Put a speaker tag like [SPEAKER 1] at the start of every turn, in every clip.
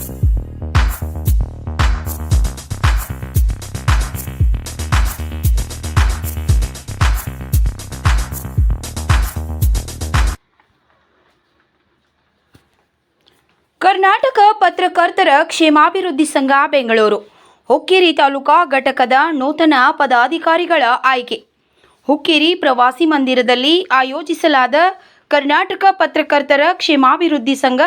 [SPEAKER 1] ಕರ್ನಾಟಕ ಪತ್ರಕರ್ತರ ಕ್ಷೇಮಾಭಿವೃದ್ಧಿ ಸಂಘ ಬೆಂಗಳೂರು ಹುಕ್ಕೇರಿ ತಾಲೂಕಾ ಘಟಕದ ನೂತನ ಪದಾಧಿಕಾರಿಗಳ ಆಯ್ಕೆ. ಹುಕ್ಕೇರಿ ಪ್ರವಾಸಿ ಮಂದಿರದಲ್ಲಿ ಆಯೋಜಿಸಲಾದ ಕರ್ನಾಟಕ ಪತ್ರಕರ್ತರ ಕ್ಷೇಮಾಭಿವೃದ್ಧಿ ಸಂಘ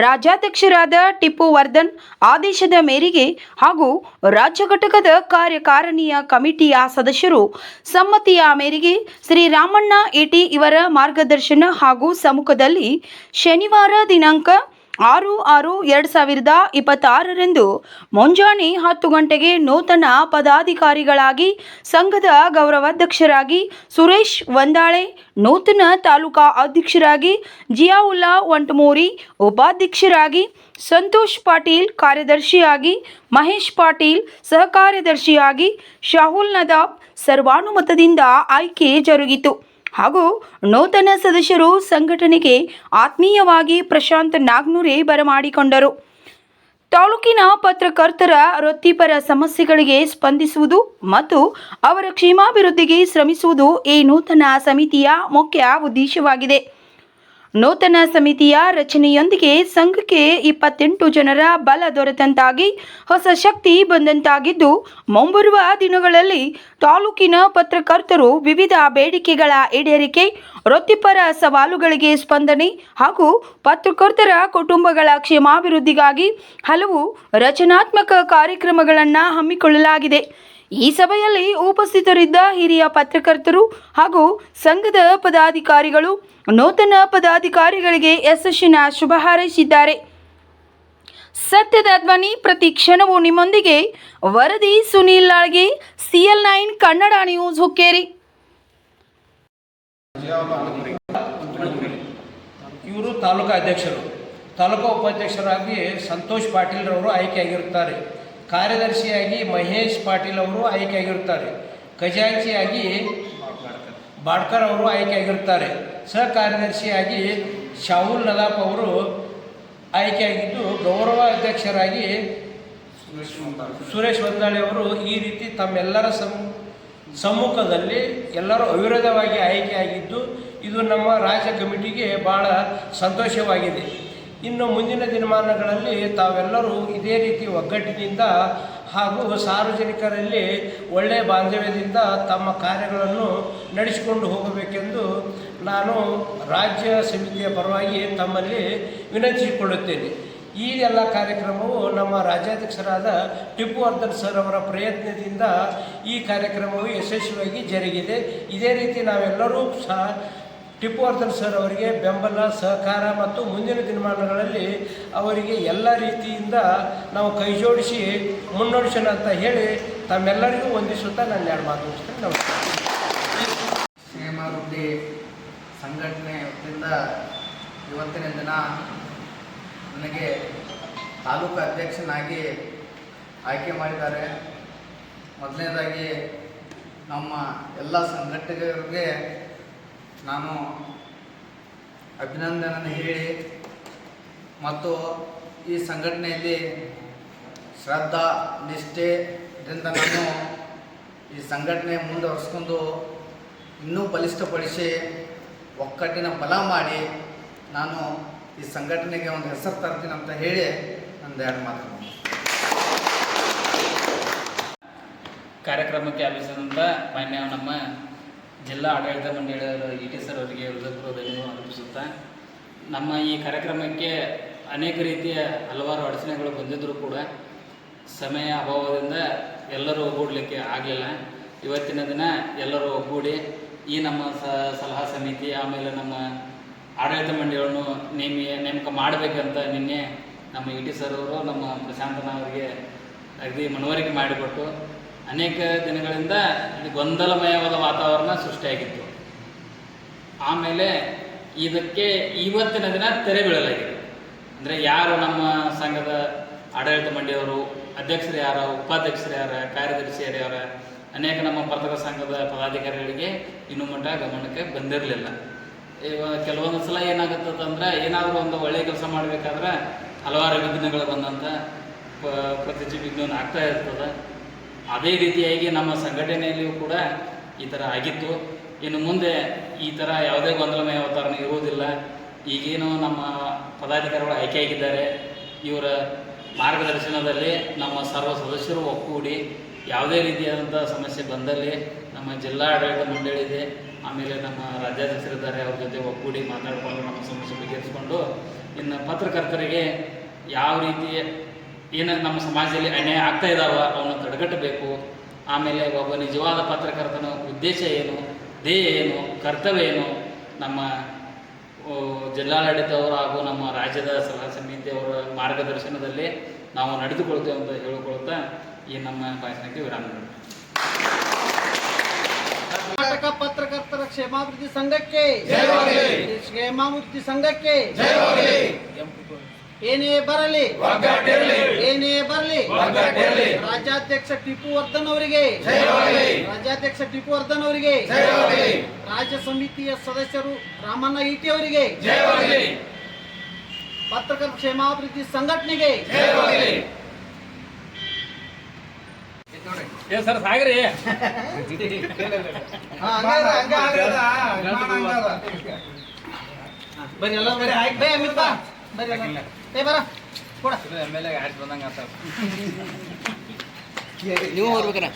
[SPEAKER 1] ರಾಜ್ಯಾಧ್ಯಕ್ಷರಾದ ಟಿಪ್ಪು ವರ್ಧನ್ ಆದೇಶದ ಮೇರೆಗೆ ಹಾಗೂ ರಾಜ್ಯ ಘಟಕದ ಕಾರ್ಯಕಾರಿಣಿಯ ಕಮಿಟಿಯ ಸದಸ್ಯರು ಸಮ್ಮತಿಯ ಮೇರೆಗೆ ಶ್ರೀ ರಾಮಣ್ಣ ಎಟಿ ಇವರ ಮಾರ್ಗದರ್ಶನ ಹಾಗೂ ಸಮ್ಮುಖದಲ್ಲಿ ಶನಿವಾರ ದಿನಾಂಕ 6/6/2026 ಮುಂಜಾನೆ 10 ಗಂಟೆಗೆ ನೂತನ ಪದಾಧಿಕಾರಿಗಳಾಗಿ ಸಂಘದ ಗೌರವಾಧ್ಯಕ್ಷರಾಗಿ ಸುರೇಶ್ ವಂದಾಳೆ, ನೂತನ ತಾಲೂಕಾ ಅಧ್ಯಕ್ಷರಾಗಿ ಜಿಯಾವುಲ್ಲಾ ವಂಟಮೂರಿ, ಉಪಾಧ್ಯಕ್ಷರಾಗಿ ಸಂತೋಷ್ ಪಾಟೀಲ್, ಕಾರ್ಯದರ್ಶಿಯಾಗಿ ಮಹೇಶ್ ಪಾಟೀಲ್, ಸಹ ಕಾರ್ಯದರ್ಶಿಯಾಗಿ ಶಾಹುಲ್ ನದಾಬ್ ಸರ್ವಾನುಮತದಿಂದ ಆಯ್ಕೆ ಜರುಗಿತು. ಹಾಗೂ ನೂತನ ಸದಸ್ಯರು ಸಂಘಟನೆಗೆ ಆತ್ಮೀಯವಾಗಿ ಪ್ರಶಾಂತ್ ನಾಗ್ನೂರೆ ಬರಮಾಡಿಕೊಂಡರು. ತಾಲೂಕಿನ ಪತ್ರಕರ್ತರ ವೃತ್ತಿಪರ ಸಮಸ್ಯೆಗಳಿಗೆ ಸ್ಪಂದಿಸುವುದು ಮತ್ತು ಅವರ ಕ್ಷೇಮಾಭಿವೃದ್ಧಿಗೆ ಶ್ರಮಿಸುವುದು ಈ ನೂತನ ಸಮಿತಿಯ ಮುಖ್ಯ ಉದ್ದೇಶವಾಗಿದೆ. ನೂತನ ಸಮಿತಿಯ ರಚನೆಯೊಂದಿಗೆ ಸಂಘಕ್ಕೆ 28 ಜನರ ಬಲ ದೊರೆತಂತಾಗಿ ಹೊಸ ಶಕ್ತಿ ಬಂದಂತಾಗಿದ್ದು, ಮುಂಬರುವ ದಿನಗಳಲ್ಲಿ ತಾಲೂಕಿನ ಪತ್ರಕರ್ತರು ವಿವಿಧ ಬೇಡಿಕೆಗಳ ಈಡೇರಿಕೆ, ವೃತ್ತಿಪರ ಸವಾಲುಗಳಿಗೆ ಸ್ಪಂದನೆ ಹಾಗೂ ಪತ್ರಕರ್ತರ ಕುಟುಂಬಗಳ ಕ್ಷೇಮಾಭಿವೃದ್ಧಿಗಾಗಿ ಹಲವು ರಚನಾತ್ಮಕ ಕಾರ್ಯಕ್ರಮಗಳನ್ನು ಹಮ್ಮಿಕೊಳ್ಳಲಾಗಿದೆ. ಈ ಸಭೆಯಲ್ಲಿ ಉಪಸ್ಥಿತರಿದ್ದ ಹಿರಿಯ ಪತ್ರಕರ್ತರು ಹಾಗೂ ಸಂಘದ ಪದಾಧಿಕಾರಿಗಳು ನೂತನ ಪದಾಧಿಕಾರಿಗಳಿಗೆ ಯಶಸ್ಸಿನ ಶುಭ ಹಾರೈಸಿದ್ದಾರೆ. ಸತ್ಯದ ಧ್ವನಿ ಪ್ರತಿ ಕ್ಷಣವೂ ನಿಮ್ಮೊಂದಿಗೆ. ವರದಿ ಸುನೀಲ್ ಲಾಳ್ಗೆ, CL9 ಕನ್ನಡ ನ್ಯೂಸ್, ಹುಕ್ಕೇರಿ.
[SPEAKER 2] ಇವರು ತಾಲೂಕಾ ಅಧ್ಯಕ್ಷರು. ತಾಲೂಕಾ ಉಪಾಧ್ಯಕ್ಷರಾಗಿ ಸಂತೋಷ್ ಪಾಟೀಲ್ ರವರು ಆಯ್ಕೆಯಾಗಿರುತ್ತಾರೆ. ಕಾರ್ಯದರ್ಶಿಯಾಗಿ ಮಹೇಶ್ ಪಾಟೀಲ್ ಅವರು ಆಯ್ಕೆಯಾಗಿರುತ್ತಾರೆ. ಖಜಾಂಚಿಯಾಗಿ ಬಾಡ್ಕರ್ ಅವರು ಆಯ್ಕೆಯಾಗಿರುತ್ತಾರೆ. ಸಹ ಕಾರ್ಯದರ್ಶಿಯಾಗಿ ಶಾಹುಲ್ ನದಾಬ್ ಅವರು ಆಯ್ಕೆಯಾಗಿದ್ದು, ಗೌರವ ಅಧ್ಯಕ್ಷರಾಗಿ ಸುರೇಶ್ ವಂದಾಳೆ ಅವರು ಈ ರೀತಿ ತಮ್ಮೆಲ್ಲರ ಸಮ್ಮುಖದಲ್ಲಿ ಎಲ್ಲರೂ ಅವಿರೋಧವಾಗಿ ಆಯ್ಕೆಯಾಗಿದ್ದು, ಇದು ನಮ್ಮ ರಾಜ್ಯ ಕಮಿಟಿಗೆ ಭಾಳ ಸಂತೋಷವಾಗಿದೆ. ಇನ್ನು ಮುಂದಿನ ದಿನಮಾನಗಳಲ್ಲಿ ತಾವೆಲ್ಲರೂ ಇದೇ ರೀತಿ ಒಗ್ಗಟ್ಟಿನಿಂದ ಹಾಗೂ ಸಾರ್ವಜನಿಕರಲ್ಲಿ ಒಳ್ಳೆಯ ಬಾಂಧವ್ಯದಿಂದ ತಮ್ಮ ಕಾರ್ಯಗಳನ್ನು ನಡೆಸಿಕೊಂಡು ಹೋಗಬೇಕೆಂದು ನಾನು ರಾಜ್ಯ ಸಮಿತಿಯ ಪರವಾಗಿ ತಮ್ಮಲ್ಲಿ ವಿನಂತಿಸಿಕೊಳ್ಳುತ್ತೇನೆ. ಈ ಎಲ್ಲ ಕಾರ್ಯಕ್ರಮವು ನಮ್ಮ ರಾಜ್ಯಾಧ್ಯಕ್ಷರಾದ ಟಿಪ್ಪು ವರ್ಧನ್ ಸರ್ ಅವರ ಪ್ರಯತ್ನದಿಂದ ಈ ಕಾರ್ಯಕ್ರಮವು ಯಶಸ್ವಿಯಾಗಿ ಜರುಗಿದೆ. ಇದೇ ರೀತಿ ನಾವೆಲ್ಲರೂ ಸಹ ಟಿಪ್ಪು ವರ್ಧನ್ ಸರ್ ಅವರಿಗೆ ಬೆಂಬಲ, ಸಹಕಾರ ಮತ್ತು ಮುಂದಿನ ದಿನಮಾನಗಳಲ್ಲಿ ಅವರಿಗೆ ಎಲ್ಲ ರೀತಿಯಿಂದ ನಾವು ಕೈ ಜೋಡಿಸಿ ಮುನ್ನಡೆಸೋಣ ಅಂತ ಹೇಳಿ ತಮ್ಮೆಲ್ಲರಿಗೂ ವಂದಿಸುತ್ತಾ ನಾನು 2 ಮಾತು ಮುಗಿಸ್ತೇನೆ. ನಮಸ್ಕಾರ.
[SPEAKER 3] ಕ್ಷೇಮಾಭಿವೃದ್ಧಿ ಸಂಘಟನೆ ವತಿಯಿಂದ ಇವತ್ತಿನ ದಿನ ನನಗೆ ತಾಲೂಕು ಅಧ್ಯಕ್ಷನಾಗಿ ಆಯ್ಕೆ ಮಾಡಿದ್ದಾರೆ. ಮೊದಲನೇದಾಗಿ ನಮ್ಮ ಎಲ್ಲ ಸಂಘಟಕರಿಗೆ ನಾನು ಅಭಿನಂದನೆ ಹೇಳಿ ಮತ್ತು ಈ ಸಂಘಟನೆಯಲ್ಲಿ ಶ್ರದ್ಧಾ ನಿಷ್ಠೆಯಿಂದ ನಾನು ಈ ಸಂಘಟನೆ ಮುಂದುವರಿಸ್ಕೊಂಡು ಇನ್ನೂ ಬಲಿಷ್ಠಪಡಿಸಿ ಒಕ್ಕಟ್ಟಿನ ಬಲ ಮಾಡಿ ನಾನು ಈ ಸಂಘಟನೆಗೆ ಒಂದು ಹೆಸರು ತರ್ತೀನಿ ಅಂತ ಹೇಳಿ ಒಂದು 2 ಮಾತು.
[SPEAKER 4] ಕಾರ್ಯಕ್ರಮಕ್ಕೆ ಆಗಮಿಸಿದಂಥ ಮಾನ್ಯ ನಮ್ಮ ಜಿಲ್ಲಾ ಆಡಳಿತ ಮಂಡಳಿಯವರ ET ಸರ್ ಅವರಿಗೆ ಹೃದಯಪೂರ್ವಕ ಧನ್ಯವಾದ ಅರ್ಪಿಸುತ್ತಾ, ನಮ್ಮ ಈ ಕಾರ್ಯಕ್ರಮಕ್ಕೆ ಅನೇಕ ರೀತಿಯ ಹಲವಾರು ಅಡಚಣೆಗಳು ಬಂದಿದ್ದರೂ ಕೂಡ ಸಮಯ ಅಭಾವದಿಂದ ಎಲ್ಲರೂ ಒಗ್ಗೂಡಲಿಕ್ಕೆ ಆಗಲಿಲ್ಲ. ಇವತ್ತಿನ ದಿನ ಎಲ್ಲರೂ ಒಗ್ಗೂಡಿ ಈ ನಮ್ಮ ಸಲಹಾ ಸಮಿತಿ ಆಮೇಲೆ ನಮ್ಮ ಆಡಳಿತ ಮಂಡಳಿಯನ್ನು ನೇಮಕ ಮಾಡಬೇಕಂತ ನಿನ್ನೆ ನಮ್ಮ ET ಸರ್ ಅವರು ನಮ್ಮ ಪ್ರಶಾಂತನ ಅವರಿಗೆ ಅಗದಿ ಮನವರಿಕೆ ಮಾಡಿಕೊಟ್ಟು ಅನೇಕ ದಿನಗಳಿಂದ ಇದು ಗೊಂದಲಮಯವಾದ ವಾತಾವರಣ ಸೃಷ್ಟಿಯಾಗಿತ್ತು. ಆಮೇಲೆ ಇದಕ್ಕೆ ಇವತ್ತಿನ ದಿನ ತೆರೆ ಬೀಳಲಾಗಿದೆ. ಅಂದರೆ ಯಾರು ನಮ್ಮ ಸಂಘದ ಆಡಳಿತ ಮಂಡಳಿಯವರು, ಅಧ್ಯಕ್ಷರು ಯಾರ, ಉಪಾಧ್ಯಕ್ಷರು ಯಾರ, ಕಾರ್ಯದರ್ಶಿಯರು ಯಾರ, ಅನೇಕ ನಮ್ಮ ಪತ್ರಕರ್ತರ ಸಂಘದ ಪದಾಧಿಕಾರಿಗಳಿಗೆ ಇನ್ನೂ ಮಟ್ಟ ಗಮನಕ್ಕೆ ಬಂದಿರಲಿಲ್ಲ. ಕೆಲವೊಂದು ಸಲ ಏನಾಗುತ್ತಂದ್ರೆ ಏನಾದರೂ ಒಂದು ಒಳ್ಳೆಯ ಕೆಲಸ ಮಾಡಬೇಕಾದ್ರೆ ಹಲವಾರು ವಿಘ್ನಗಳು ಬಂದಂಥ ಪ್ರತಿಜಿ ವಿಘ್ನ ಆಗ್ತಾ ಇರ್ತದೆ. ಅದೇ ರೀತಿಯಾಗಿ ನಮ್ಮ ಸಂಘಟನೆಯಲ್ಲಿಯೂ ಕೂಡ ಈ ಥರ ಆಗಿತ್ತು. ಇನ್ನು ಮುಂದೆ ಈ ಥರ ಯಾವುದೇ ಗೊಂದಲಮಯ ವಾತಾವರಣ ಇರುವುದಿಲ್ಲ. ಈಗೇನು ನಮ್ಮ ಪದಾಧಿಕಾರಿಗಳು ಆಯ್ಕೆಯಾಗಿದ್ದಾರೆ, ಇವರ ಮಾರ್ಗದರ್ಶನದಲ್ಲಿ ನಮ್ಮ ಸರ್ವ ಸದಸ್ಯರು ಒಕ್ಕೂಡಿ ಯಾವುದೇ ರೀತಿಯಾದಂಥ ಸಮಸ್ಯೆ ಬಂದಲ್ಲಿ ನಮ್ಮ ಜಿಲ್ಲಾ ಆಡಳಿತ ಮಂಡಳಿ ಇದೆ, ಆಮೇಲೆ ನಮ್ಮ ರಾಜ್ಯಾಧ್ಯಕ್ಷರಿದ್ದಾರೆ, ಅವ್ರ ಜೊತೆ ಒಕ್ಕೂಡಿ ಮಾತಾಡಿಕೊಂಡು ನಮ್ಮ ಸಮಸ್ಯೆ ಬಗೆಹರಿಸಿಕೊಂಡು ಇನ್ನು ಪತ್ರಕರ್ತರಿಗೆ ಯಾವ ರೀತಿ ಏನು ನಮ್ಮ ಸಮಾಜದಲ್ಲಿ ಅನ್ಯಾಯ ಆಗ್ತಾ ಇದ್ದಾವ ಅವನ್ನ ತಡೆಗಟ್ಟಬೇಕು. ಆಮೇಲೆ ಒಬ್ಬ ನಿಜವಾದ ಪತ್ರಕರ್ತನ ಉದ್ದೇಶ ಏನು, ಧ್ಯೇಯ ಏನು, ಕರ್ತವ್ಯ ಏನು, ನಮ್ಮ ಜಿಲ್ಲಾಡಳಿತವರು ಹಾಗೂ ನಮ್ಮ ರಾಜ್ಯದ ಸಲಹಾ ಸಮಿತಿಯವರ ಮಾರ್ಗದರ್ಶನದಲ್ಲಿ ನಾವು ನಡೆದುಕೊಳ್ತೇವೆ ಅಂತ ಹೇಳಿಕೊಳ್ತಾ ಈ ನಮ್ಮ ಭಾಷಣಕ್ಕೆ ವಿರಾಮ ನೀಡುತ್ತೇವೆ.
[SPEAKER 5] ಕರ್ನಾಟಕ ಪತ್ರಕರ್ತರ ಕ್ಷೇಮಾಭಿವೃದ್ಧಿ ಸಂಘಕ್ಕೆ ಕ್ಷೇಮಾಭಿವೃದ್ಧಿ ಸಂಘಕ್ಕೆ ಏನೇ ಬರಲಿ ಏನೇ ಬರಲಿ ರಾಜ್ಯಾಧ್ಯಕ್ಷ ಟಿಪ್ಪು ವರ್ಧನ್ ಅವರಿಗೆ ರಾಜ್ಯ ಸಮಿತಿಯ ಸದಸ್ಯರು ರಾಮಣ್ಣ ಈಟಿ ಅವರಿಗೆ ಪತ್ರಕರ್ತರ ಕ್ಷೇಮಾಭಿವೃದ್ಧಿ ಸಂಘಟನೆಗೆ
[SPEAKER 4] ಸರ್ ಸಾಗ್ರಿ
[SPEAKER 5] ಬರ್ರಿ ಎಲ್ಲ ಬರ್ರಿ ಅಮಿತ್ ಬಾ ಬರ್ರಿ ಬರ ಕೊಡ
[SPEAKER 4] ಎಮ್.ಎಲ್.ಎ ಆಯ್ತು ಬಂದಂಗೆ ಆಗ್ತಾವ.
[SPEAKER 5] ನೀವು ಬರ್ಬೇಕನ